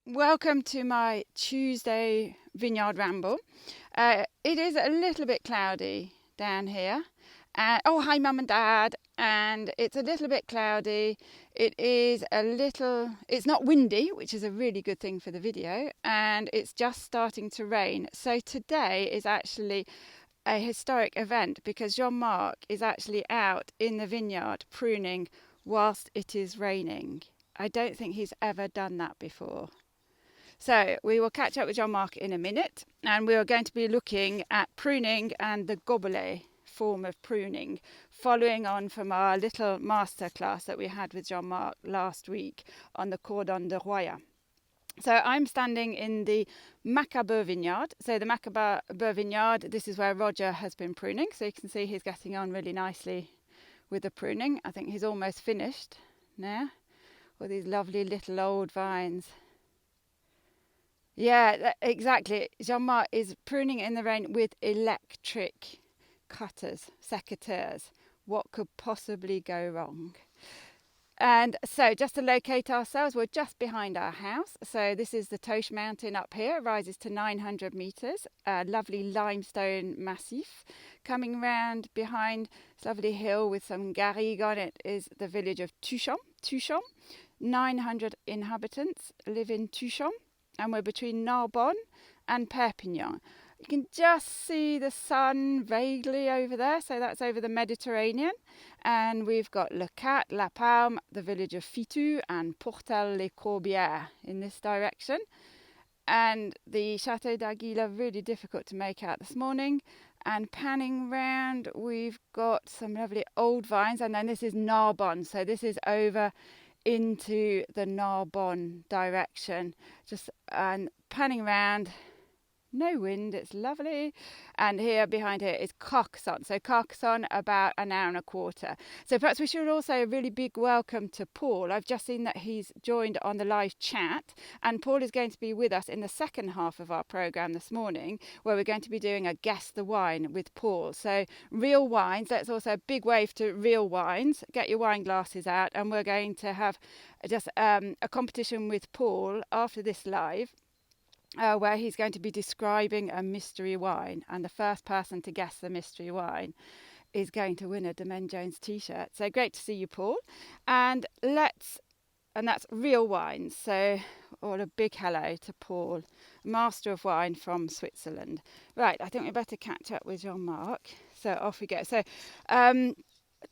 Welcome to my Tuesday vineyard ramble. It is a little bit cloudy down here. Oh, hi Mum and Dad. And it's a little bit cloudy. It's not windy, which is a really good thing for the video. And it's just starting to rain. So today is actually a historic event because Jean-Marc is actually out in the vineyard pruning whilst it is raining. I don't think he's ever done that before. So we will catch up with Jean-Marc in a minute, and we are going to be looking at pruning and the gobelet form of pruning, following on from our little masterclass that we had with Jean-Marc last week on the Cordon de Roya. So I'm standing in the Macabre vineyard. So the Macabre vineyard, this is where Roger has been pruning. So you can see he's getting on really nicely with the pruning. I think he's almost finished now. All these lovely little old vines. Yeah, exactly. Jean-Marc is pruning in the rain with electric cutters, secateurs. What could possibly go wrong? And so just to locate ourselves, we're just behind our house. So this is the Toche mountain up here. It rises to 900 metres. A lovely limestone massif. Coming round behind this lovely hill with some garrigue on it is the village of Tuchon. 900 inhabitants live in Tuchon. And we're between Narbonne and Perpignan. You can just see the sun vaguely over there, so that's over the Mediterranean. And we've got Le Cat, La Palme, the village of Fitou, and Portel-les-Corbières in this direction. And the Château d'Aguila, really difficult to make out this morning. And panning round, we've got some lovely old vines, and then this is Narbonne, so this is over into the Narbonne direction, just and panning around, no wind, it's lovely. And here behind here is Carcassonne. So Carcassonne, about an hour and a quarter. So perhaps we should also a really big welcome to Paul. I've just seen that he's joined on the live chat, and Paul is going to be with us in the second half of our programme this morning, where we're going to be doing a Guess the Wine with Paul. So real wines, that's also a big wave to real wines. Get your wine glasses out, and we're going to have just a competition with Paul after this live. Where he's going to be describing a mystery wine, and the first person to guess the mystery wine is going to win a Domaine Jones t-shirt. So great to see you, Paul. And that's real wines. So all a big hello to Paul, master of wine from Switzerland. Right, I think we better catch up with Jean-Marc. So off we go. So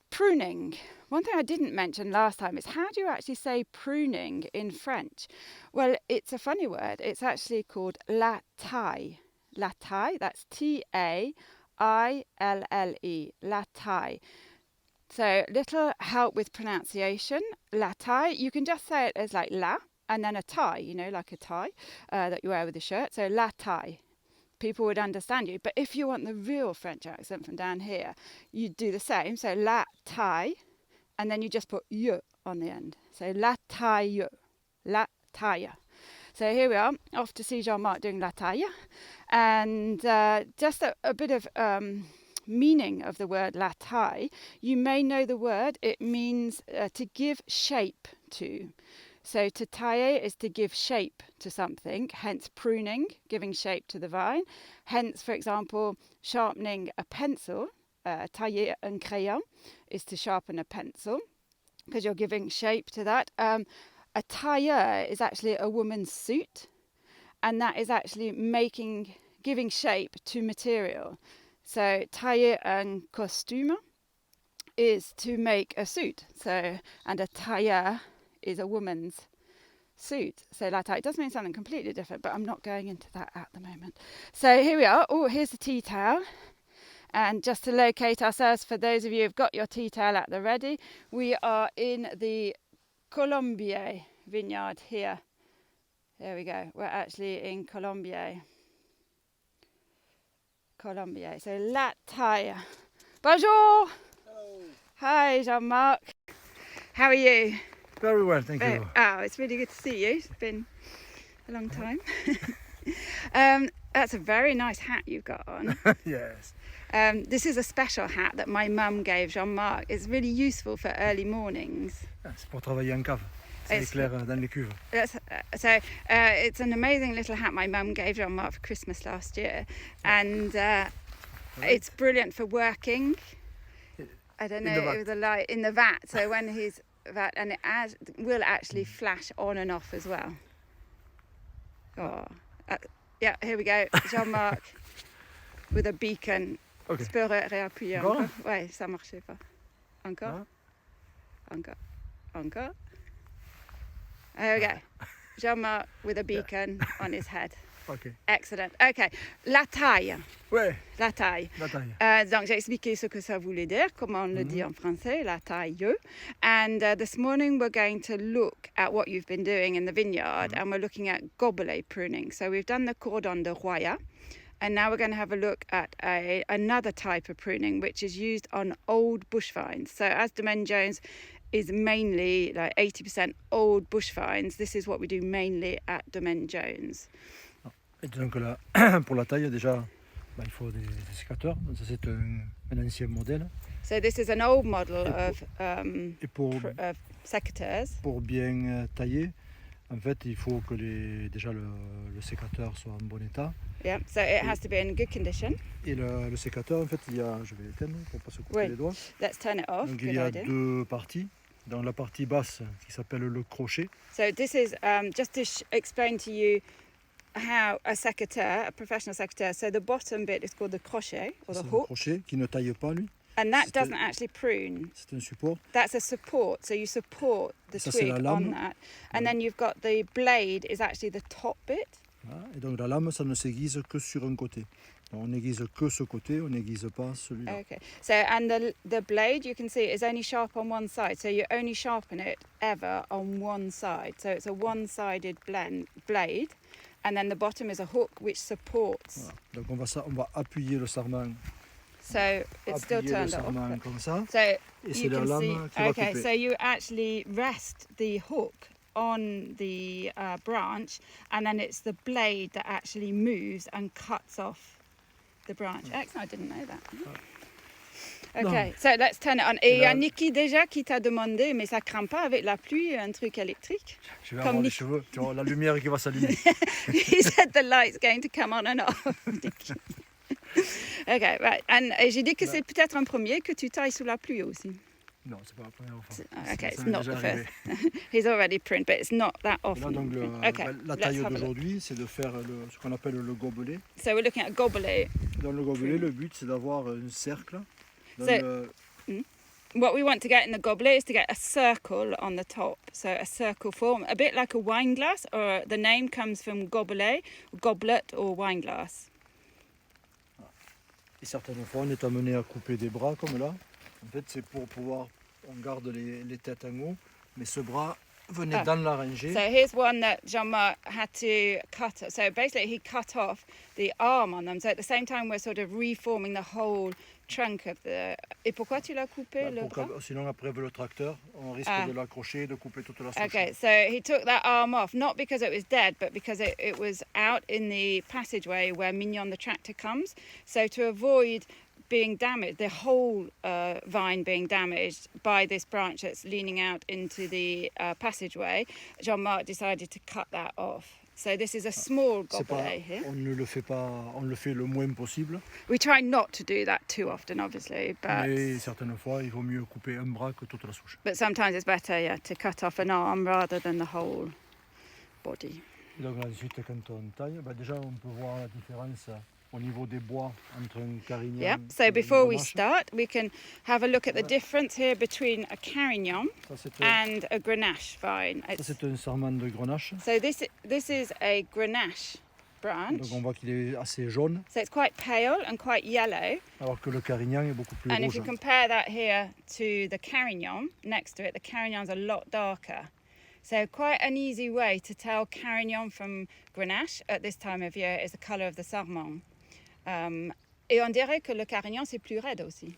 pruning. One thing I didn't mention last time is how do you actually say pruning in French? Well, it's a funny word. It's actually called la taille. La taille, that's Taille, la taille. So little help with pronunciation. La taille, you can just say it as like la and then a tie, like a tie that you wear with a shirt. So la taille. People would understand you. But if you want the real French accent from down here, you do the same. So la taille, and then you just put ye on the end. So la taille, la taille. So here we are, off to see Jean-Marc doing la taille. And just a bit of meaning of the word la taille. You may know the word. It means to give shape to. So to tailler is to give shape to something, hence pruning, giving shape to the vine. Hence, for example, sharpening a pencil, tailler un crayon, is to sharpen a pencil, because you're giving shape to that. A tailleur is actually a woman's suit, and that is actually giving shape to material. So tailler un costume is to make a suit. So, and a tailleur is a woman's suit. So la taille, it does mean something completely different, but I'm not going into that at the moment. So here we are. Oh, here's the tea towel. And just to locate ourselves, for those of you who've got your tea towel at the ready, we are in the Colombier vineyard here. There we go. We're actually in Colombier. So la taille. Bonjour. Hello. Hi, Jean-Marc. How are you? Very well, thank you. Oh, it's really good to see you. It's been a long time. That's a very nice hat you've got on. Yes. This is a special hat that my mum gave Jean-Marc. It's really useful for early mornings. C'est pour travailler en cave. Ça éclaire dans les cuves. It's an amazing little hat my mum gave Jean-Marc for Christmas last year, and it's brilliant for working. I don't know, with the light in the vat. So when he's vat, and it will actually flash on and off as well. Oh, yeah, here we go, Jean-Marc with a beacon. Okay. Je peux réappuyer Encore? encore. Ouais, ça marchait pas. Encore. Encore. There we go. Jean-Marc with a beacon on his head. Okay. Excellent. Okay. La taille. Ouais. La taille. La taille. Donc j'ai expliqué ce que ça voulait dire, comment on le dit en français, la taille. And this morning we're going to look at what you've been doing in the vineyard, and we're looking at gobelet pruning. So we've done the cordon de Roya, and now we're going to have a look at another type of pruning, which is used on old bush vines. So as Domaine Jones is mainly like 80% old bush vines, this is what we do mainly at Domaine Jones. Et donc là, pour la taille, déjà, il faut des sécateurs. Donc ça, c'est un ancien modèle. So this is an old model of secateurs. Pour bien tailler, en fait, il faut que déjà le sécateur soit en bon état. Yeah, so it has to be in good condition. Et le sécateur, en fait, je vais l'éteindre pour ne pas se couper les doigts. Let's turn it off. Donc il y a deux parties. Dans la partie basse, qui s'appelle le crochet. So this is just to explain to you how a professional sécateur, so the bottom bit is called the crochet or the hook. Le crochet qui ne taille pas, lui. And that doesn't actually prune. C'est un support. That's a support, so you support the twig on that. And then you've got the blade is actually the top bit. Voilà. Et donc la lame, ça ne s'aiguise que sur un côté. Donc, on n'aiguise que ce côté, on n'aiguise pas celui-là. Okay. So and the blade, you can see, is only sharp on one side. So you only sharpen it ever on one side. So it's a one-sided blade. And then the bottom is a hook which supports. Voilà. Donc on va appuyer le sarment. So it's still turned off. Comme ça. So et c'est la lame qui va couper. So you actually rest the hook on the branch, and then it's the blade that actually moves and cuts off the branch. Excellent, I didn't know that. Okay, non. So let's turn it on. Et il y a Niki déjà qui t'a demandé, mais ça craint pas avec la pluie, un truc électrique? Je vais avoir les cheveux, tu vois, la lumière qui va s'allumer. He said the light's going to come on and off. Okay, right. And j'ai dit que c'est peut-être un premier que tu tailles sous la pluie aussi. Non, c'est pas la première fois. Okay, it's not the first. He's already pruned, but it's not that often. Là, donc, la taille d'aujourd'hui, c'est de faire ce qu'on appelle le gobelet. So we're looking at gobelet. Dans le gobelet, le but, c'est d'avoir un cercle. What we want to get in the gobelet is to get a circle on the top, so a circle form, a bit like a wine glass, or the name comes from gobelet, goblet or wine glass. Et certaines fois, on est amené à couper des bras comme là. En fait, c'est pour pouvoir, on garde les têtes en haut, mais ce bras venait dans la rangée. So here's one that Jean-Marc had to cut. So basically he cut off the arm on them. So at the same time we're sort of reforming the whole trunk of the... Et pourquoi tu l'as coupé le bras? Sinon après avec le tracteur, on risque de l'accrocher et de couper toute la souche. Okay, so he took that arm off, not because it was dead, but because it was out in the passageway where Mignon the tractor comes. So to avoid being damaged, the whole vine being damaged by this branch that's leaning out into the passageway, Jean-Marc decided to cut that off. So this is a small gobelet here. On ne le fait pas, on le fait le moins possible. We try not to do that too often, obviously, but... Mais certaines fois, il vaut mieux couper un bras que toute la souche. But sometimes it's better, yeah, to cut off an arm rather than the whole body. Et donc ensuite, quand on taille, déjà on peut voir la différence au niveau des bois entre un carignan. Yeah, so before we start, we can have a look at the difference here between a carignan and a grenache vine. Ça, c'est un sarment de grenache. So this is a grenache branch. Donc on voit qu'il est assez jaune. So it's quite pale and quite yellow. Alors que le carignan est beaucoup plus and rouge. If you compare that here to the carignan next to it, the carignan's a lot darker. So quite an easy way to tell carignan from grenache at this time of year is the colour of the sarment. Et on dirait que le carignan c'est plus raide aussi.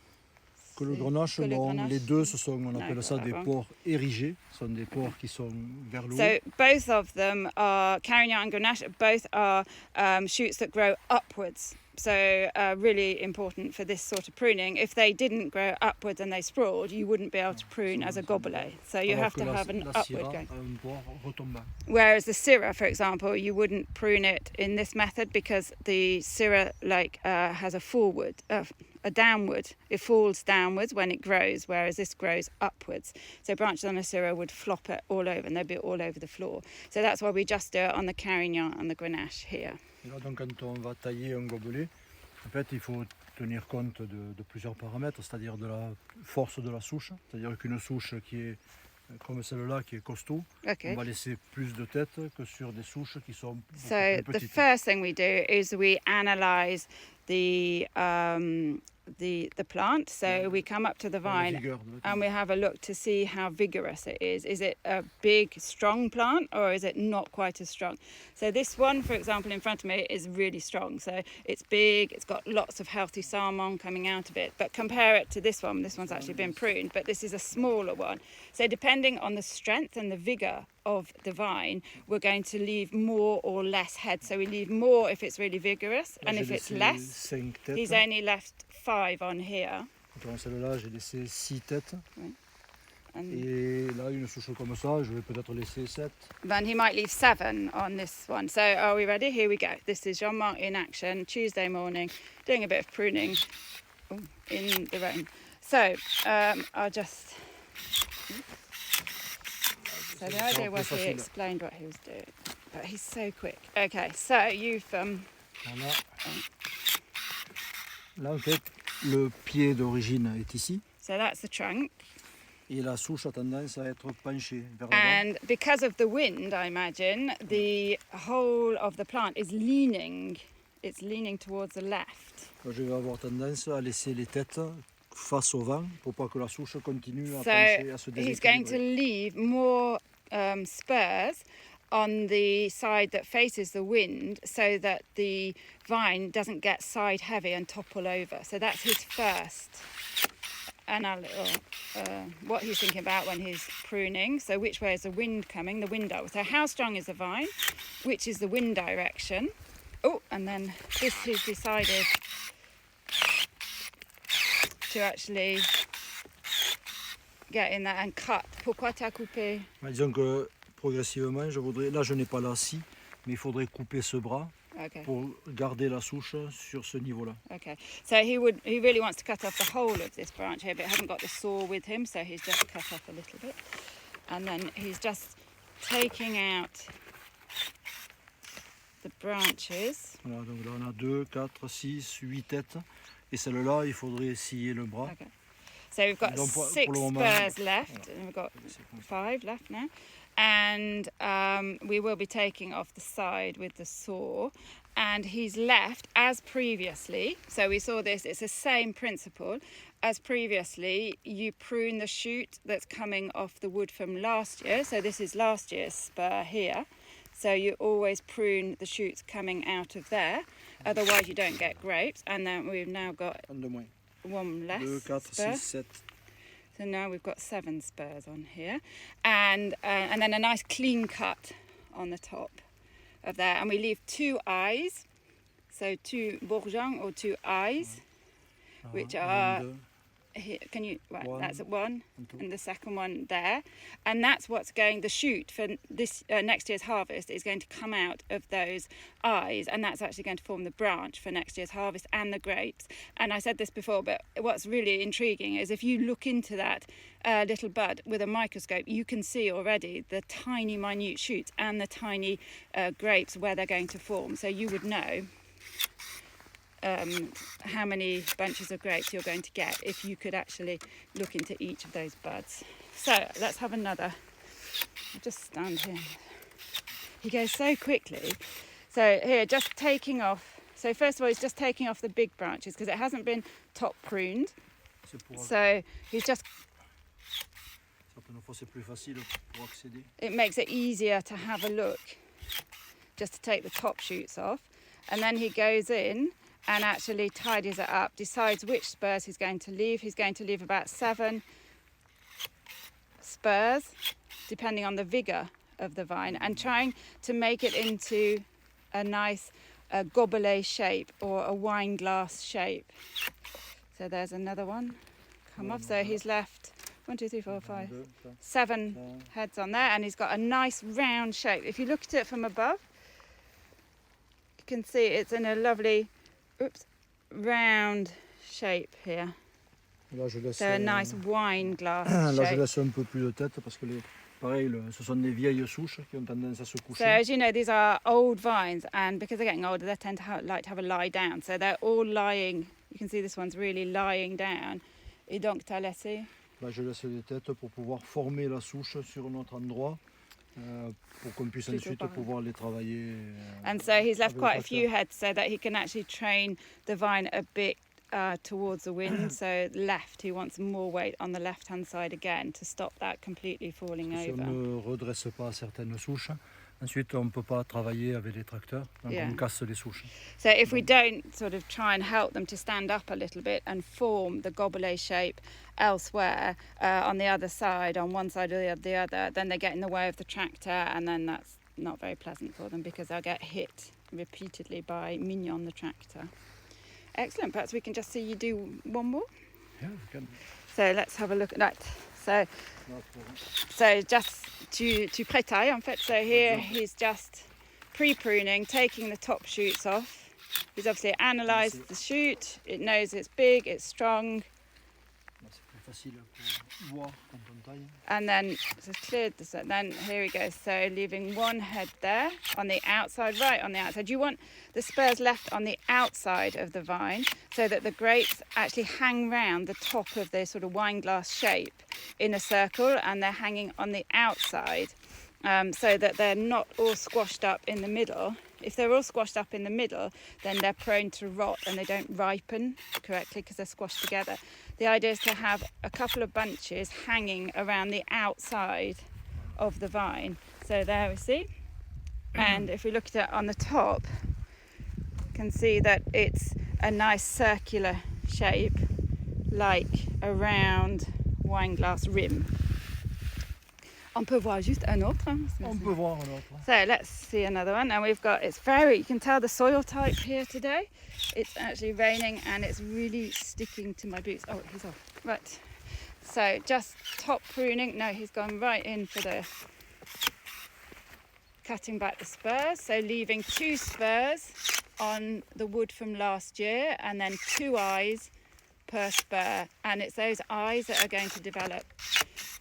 Que le grenache, les deux, on appelle ça des pores érigés, ce sont des pores qui sont vers le haut. So both of them are, carignan and grenache, both are shoots that grow upwards So really important for this sort of pruning. If they didn't grow upwards and they sprawled, you wouldn't be able to prune as a gobelet. So you have to have an upward going. Whereas the Syrah, for example, you wouldn't prune it in this method because the Syrah has a downward. It falls downwards when it grows, whereas this grows upwards. So branches on a Syrah would flop it all over and they'd be all over the floor. So that's why we just do it on the Carignan and the Grenache here. Et là, donc, quand on va tailler un gobelet, en fait, il faut tenir compte de plusieurs paramètres, c'est-à-dire de la force de la souche, c'est-à-dire qu'une souche qui est comme celle-là, qui est costaud, on va laisser plus de tête que sur des souches qui sont beaucoup plus petites. So the first thing we do is we analyze the plant. So we come up to the vine and we have a look to see how vigorous it is. Is it a big, strong plant or is it not quite as strong? So this one, for example, in front of me is really strong. So it's big, it's got lots of healthy salmon coming out of it. But compare it to this one. This one's actually been pruned, but this is a smaller one. So depending on the strength and the vigor of the vine, we're going to leave more or less head. So we leave more if it's really vigorous, and if it's less, he's only left 5 on here. Dans celle-là, j'ai laissé 6 têtes. Et là, une souche comme ça, je vais peut-être laisser 7. Then he might leave 7 on this one. So are we ready? Here we go. This is Jean-Marc in action, Tuesday morning, doing a bit of pruning in the rain. So I'll just... So the idea was he explained what he was doing, but he's so quick. Okay, so you've... Voilà. Là, en fait, le pied d'origine est ici. So that's the trunk. Et la souche a tendance à être penchée vers And l'avant. because of the wind, I imagine, the whole of the plant is leaning. It's leaning towards the left. Je vais avoir tendance à laisser les têtes face au vent pour pas que la souche continue à So pencher, à se he's going to déséquilibrer. leave more spurs on the side that faces the wind so that the vine doesn't get side heavy and topple over. So that's his first what he's thinking about when he's pruning. So which way is the wind coming? The wind direction. So how strong is the vine? Which is the wind direction? Oh, and then this he's decided to actually get in there and cut. Pourquoi t'as coupé? Disons que progressivement, là je n'ai pas la scie, mais il faudrait couper ce bras pour garder la souche sur ce niveau-là. Okay, so he really wants to cut off the whole of this branch here, but hasn't got the saw with him, so he's just cut off a little bit, and then he's just taking out the branches. Voilà, donc là on a 2, 4, 6, 8 têtes, et celle-là il faudrait scier le bras. Okay. So we've got 6 spurs left, and we've got 5 left now. And we will be taking off the side with the saw. And he's left, as previously, so we saw this, it's the same principle. As previously, you prune the shoot that's coming off the wood from last year. So this is last year's spur here. So you always prune the shoots coming out of there. Otherwise you don't get grapes. And then we've now got one less 2, 4, spur. 6, 7. So now we've got 7 spurs on here, and then a nice clean cut on the top of there, and we leave 2 eyes, so 2 bourgeons or 2 eyes, which are here. Can you? Right, that's 1, and the second one there, and that's what's going. The shoot for this next year's harvest is going to come out of those eyes, and that's actually going to form the branch for next year's harvest and the grapes. And I said this before, but what's really intriguing is if you look into that little bud with a microscope, you can see already the tiny, minute shoots and the tiny grapes where they're going to form. So you would know how many bunches of grapes you're going to get if you could actually look into each of those buds. So let's have another. I'll just stand here. He goes so quickly. So here, just taking off. So first of all, he's just taking off the big branches because it hasn't been top pruned. So he's just... It makes it easier to have a look, just to take the top shoots off. And then he goes in and actually tidies it up, decides which spurs he's going to leave. He's going to leave about 7 spurs, depending on the vigour of the vine, and trying to make it into a nice a gobelet shape or a wine glass shape. So there's another one come off. So he's left 1, 2, 3, 4, 5, 7 heads on there, and he's got a nice round shape. If you look at it from above, you can see it's in a lovely round shape here. Là, je laisse, so a nice wine glass là, je shape. laisse un peu plus de tête parce que pareil, ce sont des vieilles souches qui ont tendance à se coucher. So as you know, these are old vines, and because they're getting older, they tend to like to have a lie down. So they're all lying. You can see this one's really lying down. Et donc, t'as laissé? Là, je laisse des têtes pour pouvoir former la souche sur un autre endroit, pour qu'on puisse ensuite pouvoir les travailler. And so he's left quite a few heads so that he can actually train the vine a bit towards the wind. So left, he wants more weight on the left-hand side again to stop that completely falling Si over. on ne redresse pas certaines souches, ensuite on ne peut pas travailler avec les tracteurs, donc on casse les souches. So if we don't sort of try and help them to stand up a little bit and form the gobelet shape elsewhere on the other side, on one side or the other, then they get in the way of the tractor, and then that's not very pleasant for them because they'll get hit repeatedly by Mignon the tractor. Excellent. Perhaps we can just see you do one more. Yeah, we can. So let's have a look at that. So just to pré-taille en fait. So here he's just pre-pruning, taking the top shoots off. He's obviously analysed the shoot. It knows it's big, it's strong. C'est plus facile pour voir quand on taille. And then it's cleared this. Then here we go. So leaving one head there on the outside, right on the outside. You want the spurs left on the outside of the vine so that the grapes actually hang round the top of their sort of wine glass shape in a circle, and they're hanging on the outside so that they're not all squashed up in the middle. If they're all squashed up in the middle, then they're prone to rot and they don't ripen correctly because they're squashed together. The idea is to have a couple of bunches hanging around the outside of the vine. So there we see. And if we look at it on the top, you can see that it's a nice circular shape, like a round wine glass rim. On peut voir juste un autre. On peut voir un autre. So let's see another one. And we've got, it's very, you can tell the soil type here today. It's actually raining and it's really sticking to my boots. Oh, he's off. Right. So just top pruning. No, he's gone right in for the cutting back the spurs. So leaving 2 spurs on the wood from last year and then 2 eyes per spur. And it's those eyes that are going to develop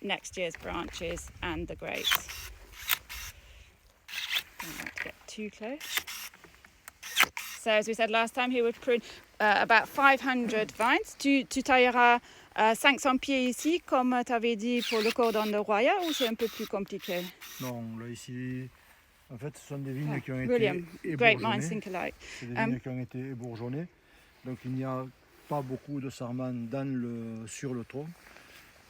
next year's branches and the grapes. Don't like to get too close. So as we said last time, he would prune about 500 vines. Tu tailleras 500 pieds ici, comme tu avais dit pour le cordon de Roya, ou c'est un peu plus compliqué? Non, là ici, en fait, ce sont des vignes qui ont été Brilliant. Great minds ébourgeonnées. think alike. C'est des vignes qui ont été ébourgeonnées. Donc il n'y a pas beaucoup de sarments sur le tronc.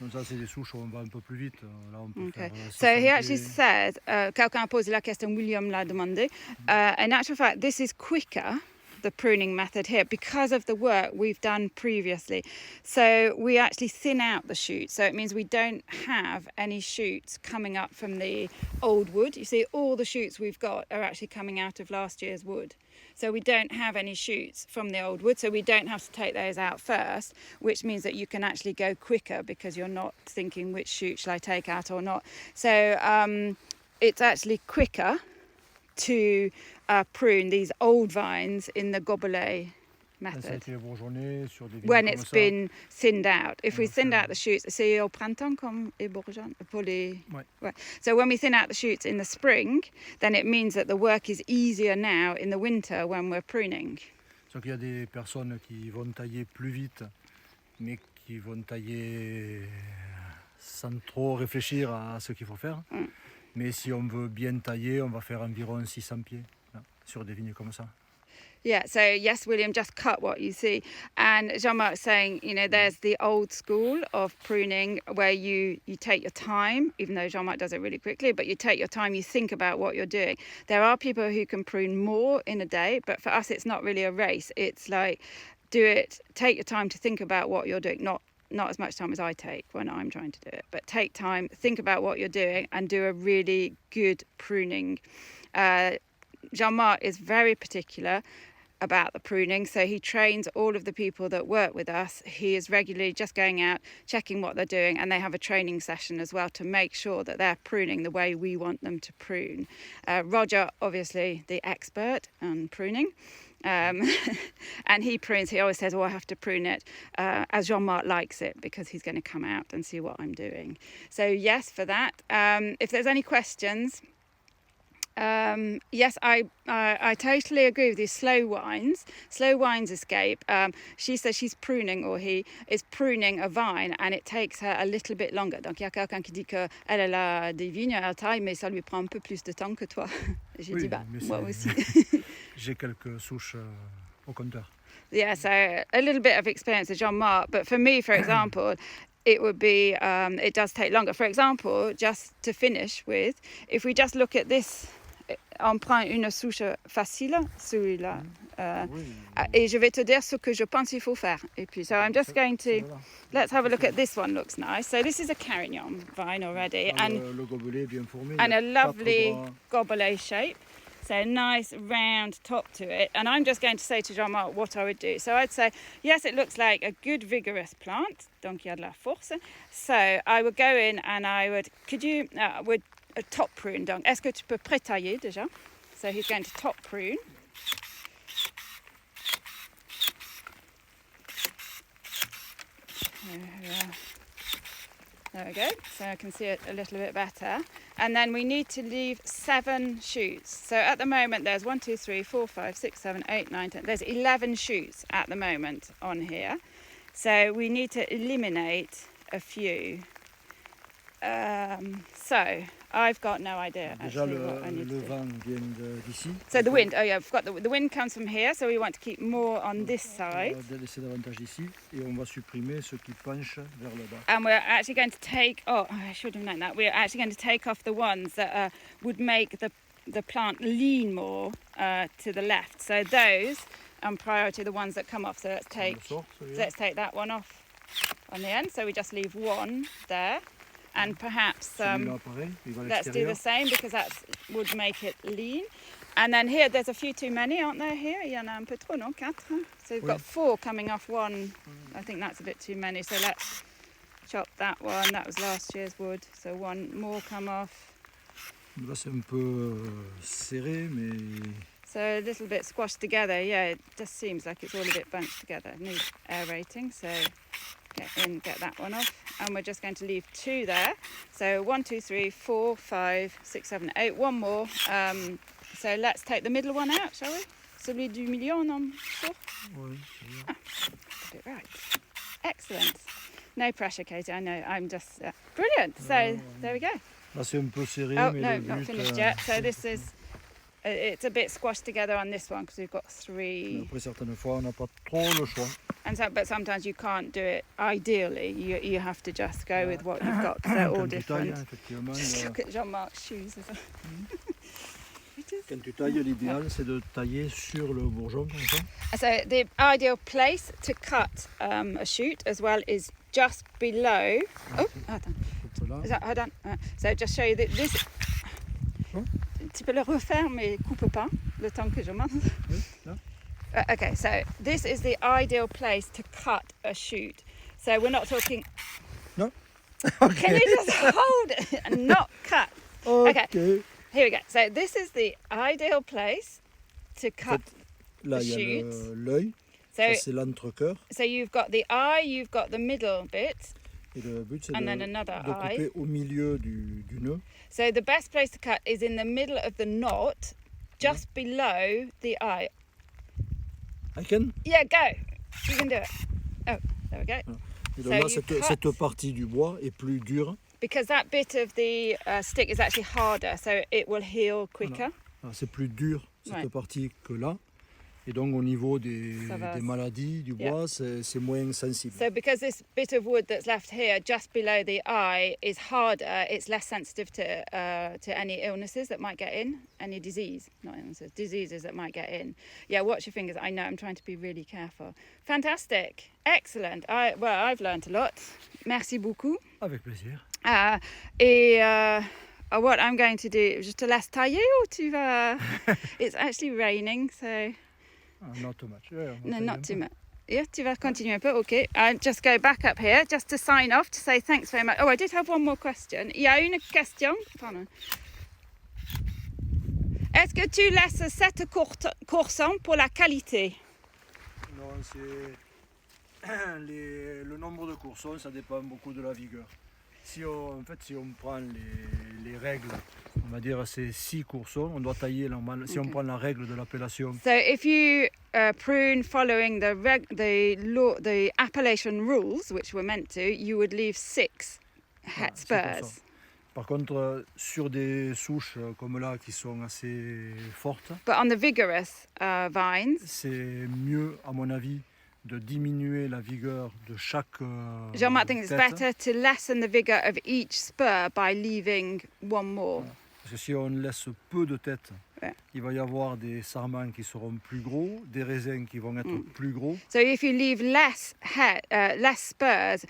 Donc ça, c'est des souches où on va un peu plus vite. Là, on peut faire So he actually said, quelqu'un a posé la question, William l'a demandé. In actual fact, this is quicker, the pruning method here, because of the work we've done previously. So we actually thin out the shoots. So it means we don't have any shoots coming up from the old wood. You see, all the shoots we've got are actually coming out of last year's wood. So we don't have any shoots from the old wood, so we don't have to take those out first, which means that you can actually go quicker because you're not thinking which shoot shall I take out or not. So it's actually quicker to prune these old vines in the gobelet method when it's been thinned out. If we thinned out the shoots, c'est au printemps comme ébourgeon pour les. Ouais. So when we thin out the shoots in the spring, then it means that the work is easier now in the winter when we're pruning. Donc il y a des personnes qui vont tailler plus vite, mais qui vont tailler sans trop réfléchir à ce qu'il faut faire. Mais si on veut bien tailler, on va faire environ 600 pieds là, sur des vignes comme ça. Yeah, so yes, William, just cut what you see. And Jean-Marc's saying, you know, there's the old school of pruning where you take your time, even though Jean-Marc does it really quickly, but you take your time, you think about what you're doing. There are people who can prune more in a day, but for us, it's not really a race. It's like, do it, take your time to think about what you're doing, not as much time as I take when I'm trying to do it, but take time, think about what you're doing and do a really good pruning Jean-Marc is very particular about the pruning, so he trains all of the people that work with us. He is regularly just going out, checking what they're doing, and they have a training session as well to make sure that they're pruning the way we want them to prune. Roger, obviously the expert on pruning, and he prunes. He always says, I have to prune it as Jean-Marc likes it, because he's going to come out and see what I'm doing. So yes, for that. If there's any questions, yes, I totally agree with you. Slow wines escape. She says she's pruning, or he is pruning a vine, and it takes her a little bit longer. Donc il y a quelqu'un qui dit que elle a des vignes, elle taille, mais ça lui prend un peu plus de temps que toi. J'ai dit, moi aussi. J'ai quelques souches au compteur. Yeah, so a little bit of experience with Jean-Marc, but for me, for example, it would be, it does take longer. For example, just to finish with, if we just look at this, on prend une souche facile, celui-là, et je vais te dire ce que je pense qu'il faut faire. Et puis, so I'm just going to, let's have a look at this one. Looks nice. So this is a Carignan vine already, and le gobelet bien formé, and a lovely gobelet shape. So nice round top to it. And I'm just going to say to Jean-Marc what I would do. So I'd say, yes, it looks like a good vigorous plant. Donc il y a de la force. So I would go in and I would, would a top prune. Donc est-ce que tu peux pré-tailler déjà? So he's going to top prune. There we go, so I can see it a little bit better. And then we need to leave 7 shoots. So at the moment there's 1, 2, 3, 4, 5, 6, 7, 8, 9, 10. There's 11 shoots at the moment on here. So we need to eliminate a few. So I've got no idea actually what I need to do. Le vent vient d'ici. So the wind, I've got the wind comes from here, so we want to keep more on this side. On va laisser davantage ici, et on va supprimer ceux qui penchent vers le bas. And we're actually going to take, I should have known that. We're actually going to take off the ones that would make the plant lean more to the left. So those, prior to the ones that come off. So let's take that one off on the end. So we just leave one there. And perhaps let's do the same, because that would make it lean. And then here, there's a few too many, aren't there? Here, il y en a un peu trop, non? 4. So we've got 4 coming off one. I think that's a bit too many. So let's chop that one. That was last year's wood. So 1 more come off. Là, c'est un peu serré, mais... So a little bit squashed together. Yeah, it just seems like it's all a bit bunched together. It needs aerating. So get that one off. And we're just going to leave 2 there. So 1, 2, 3, 4, 5, 6, 7, 8. 1 more. So let's take the middle one out, shall we? Celui du milieu, on en sort? Oui, Got it right. Excellent. No pressure, Katie. I know. I'm just brilliant. So there we go. Là, c'est un peu serré, Oh mais no, le but, not finished yet. So this is. It's a bit squashed together on this one because we've got 3. Après, certaines fois, on n'a pas trop le choix. And so, but sometimes you can't do it ideally. You have to just go with what you've got, because they're all different. Just look at Jean-Marc's shoes. Quand tu tailles, l'idéal, c'est de tailler sur le bourgeon comme ça. So the ideal place to cut a shoot as well is just below. Oh, hold on. Hold on. So just show you that this. Tu peux le refaire, mais coupe pas le temps que je monte. Oui, là. Okay, so this is the ideal place to cut a shoot. So we're not talking. No. Okay. Can you just hold it and not cut? Okay. Here we go. So this is the ideal place to cut là, the il y shoot. a l'œil. So, ça, c'est l'entrecœur. So you've got the eye, you've got the middle bit. Et le but, c'est and de then another eye. couper au milieu du nœud. So the best place to cut is in the middle of the knot, just below the eye. I can? Yeah, go. You can do it. Oh, there we go. Et donc là, cette partie du bois est plus dure. Because that bit of the stick is actually harder, so it will heal quicker. Voilà. C'est plus dur cette partie que là. Et donc au niveau des maladies du bois, c'est moins sensible. So because this bit of wood that's left here just below the eye is harder, it's less sensitive to any illnesses that might get in, any diseases that might get in. Yeah, watch your fingers. I know, I'm trying to be really careful. Fantastic. Excellent. I've learned a lot. Merci beaucoup. Avec plaisir. Et what I'm going to do, je te laisse tailler ou tu vas... It's actually raining, so... Not too much. Yeah, No, not too much. Yeah, tu vas continuer un peu, ok. I'll just go back up here, just to sign off, to say thanks very much. Oh, I did have one more question. Il y a une question. Pardon. Est-ce que tu laisses 7 coursants pour la qualité? Non, c'est... Le nombre de coursons, ça dépend beaucoup de la vigueur. Si on prend les règles, on va dire c'est 6 coursons, on doit tailler normal. Si on prend la règle de l'appellation. So if you prune following the appellation rules, which we're meant to, you would leave 6 het spurs. Par contre, sur des souches comme là qui sont assez fortes, but on the vigorous vines, c'est mieux à mon avis de diminuer la vigueur de chaque Jean-Marc thinks it's tête. better to lessen the vigor of each spur by leaving one more. Voilà. Parce que si on laisse peu de têtes, Ouais. il va y avoir des sarments qui seront plus gros, des raisins qui vont être plus gros. So if you leave less spurs,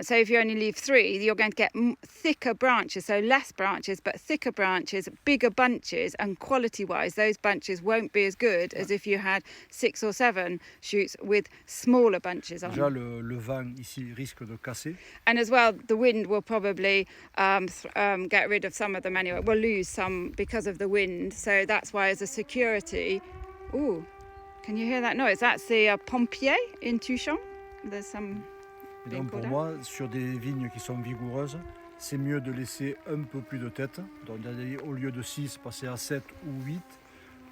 so if you only leave 3, you're going to get thicker branches. So less branches, but thicker branches, bigger bunches, and quality-wise, those bunches won't be as good as if you had 6 or 7 shoots with smaller bunches on. Déjà, le vent ici risque de casser. And as well, the wind will probably get rid of some of them anyway. We'll lose some because of the wind. So that's why, as a security... Ooh, can you hear that noise? That's the pompier in Touchon. There's some... Et donc pour moi, sur des vignes qui sont vigoureuses, c'est mieux de laisser un peu plus de têtes. Donc au lieu de 6, passer à 7 ou 8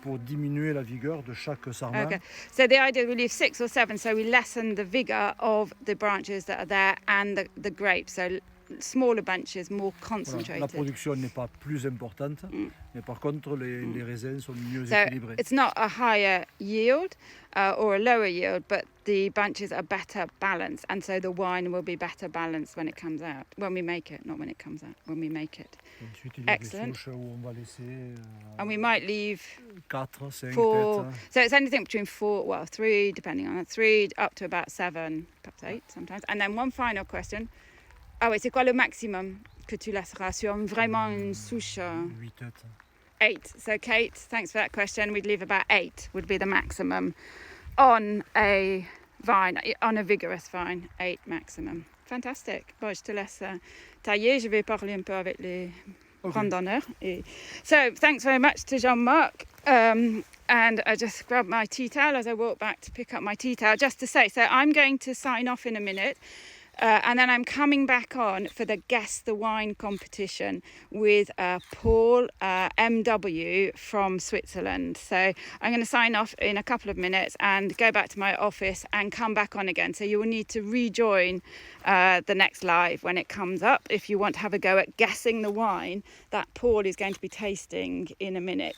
pour diminuer la vigueur de chaque sarment. Okay, so the idea we leave 6 or 7, so we lessen the vigor of the branches that are there and the grapes. So smaller bunches, more concentrated. Voilà. La production n'est pas plus importante, mais par contre les raisins sont mieux So équilibrés. it's not a higher yield or a lower yield, but the bunches are better balanced, and so the wine will be better balanced when it comes out. When we make it, not when it comes out, when we make it. Ensuite, il y a Excellent. des souches où on va laisser And we might leave 4, 5 4, têtes. so it's anything between 3, depending on it, 3 up to about 7, perhaps 8 sometimes. And then one final question. Ah oui, c'est quoi le maximum que tu laisseras sur vraiment une souche? 8 têtes. 8. So Kate, thanks for that question. We'd leave about 8 would be the maximum on a vine, on a vigorous vine. 8 maximum. Fantastic. Bon, je te laisse tailler. Je vais parler un peu avec les randonneurs. So thanks very much to Jean-Marc. And I just grabbed my tea towel as I walk back to pick up my tea towel, just to say, so I'm going to sign off in a minute. And then I'm coming back on for the Guess the Wine competition with Paul MW from Switzerland. So I'm going to sign off in a couple of minutes and go back to my office and come back on again. So you will need to rejoin the next live when it comes up if you want to have a go at guessing the wine that Paul is going to be tasting in a minute.